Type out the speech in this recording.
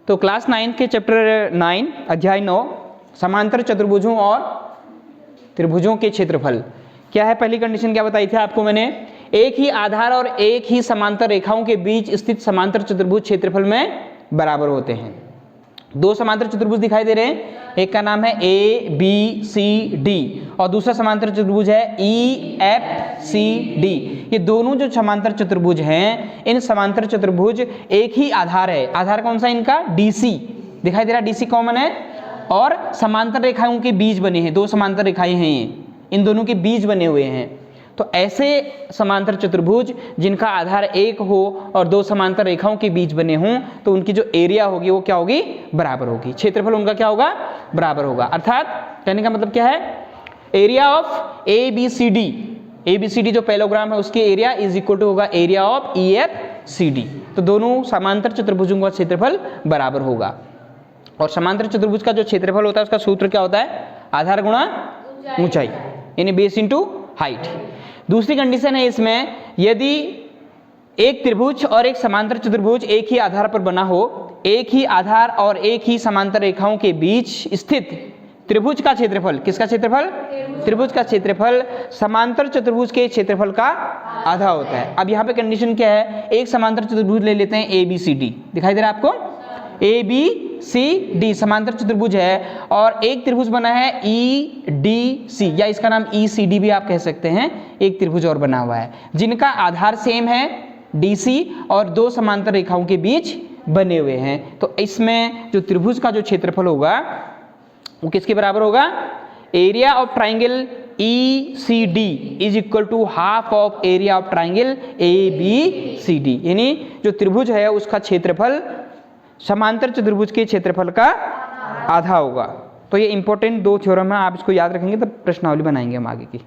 तो क्लास 9 के चैप्टर 9 अध्याय 9 समांतर चतुर्भुजों और त्रिभुजों के क्षेत्रफल। क्या है पहली कंडीशन, क्या बताई थी आपको मैंने, एक ही आधार और एक ही समांतर रेखाओं के बीच स्थित समांतर चतुर्भुज क्षेत्रफल में बराबर होते हैं। दो समांतर चतुर्भुज दिखाई दे रहे हैं, एक का नाम है ए बी सी डी और दूसरा समांतर चतुर्भुज है ई एफ सी डी। ये दोनों जो समांतर चतुर्भुज हैं, इन समांतर चतुर्भुज एक ही आधार है, आधार कौन सा इनका, डीसी दिखाई दे रहा है, डीसी कॉमन है और समांतर रेखाओं के बीच बने हैं, दो समांतर रेखाएं हैं ये, इन दोनों के बीच बने हुए हैं। तो ऐसे समांतर चतुर्भुज जिनका आधार एक हो और दो समांतर रेखाओं के बीच बने हों, तो उनकी जो एरिया होगी वो क्या होगी, बराबर होगी, क्षेत्रफल उनका क्या होगा, बराबर होगा। अर्थात कहने का मतलब क्या है, area of A B C D जो पैरेललोग्राम है उसके एरिया इज इक्वल टू होगा area of E F C D. तो दोनों समांतर चतुर्भुजों का क्षेत्रफल बराबर होगा। और समांतर चतुर्भुज का जो क्षेत्रफल होता है उसका सूत्र क्या होता है, आधार गुणा ऊंचाई, यानी बेस इनटू हाइट। दूसरी कंडीशन है इसमें, यदि एक त्रिभुज और एक समांतर चतुर्भुज एक ही आधार पर बना हो, एक ही आधार और एक ही समांतर रेखाओं के बीच स्थित त्रिभुज का क्षेत्रफल, किसका क्षेत्रफल, त्रिभुज का क्षेत्रफल समांतर चतुर्भुज के क्षेत्रफल का आधा होता है। अब यहाँ पे कंडीशन क्या है, एक समांतर चतुर्भुज ले लेते हैं ए बी सी डी, दिखाई दे रहा है आपको, ए बी सी डी समांतर चतुर्भुज है और एक त्रिभुज बना है ई डी सी, या इसका नाम ई सी डी भी आप कह सकते हैं, एक त्रिभुज और बना हुआ है जिनका आधार सेम है डी सी और दो समांतर रेखाओं के बीच बने हुए हैं। तो इसमें जो त्रिभुज का जो क्षेत्रफल होगा वो किसके बराबर होगा, area of triangle E C D is equal to half of area of triangle A B C D, यानी जो त्रिभुज है उसका क्षेत्रफल समांतर चतुर्भुज के क्षेत्रफल का आधा होगा। तो ये इंपॉर्टेंट दो थ्योरम है, आप इसको याद रखेंगे तो प्रश्नावली बनाएंगे हम आगे की।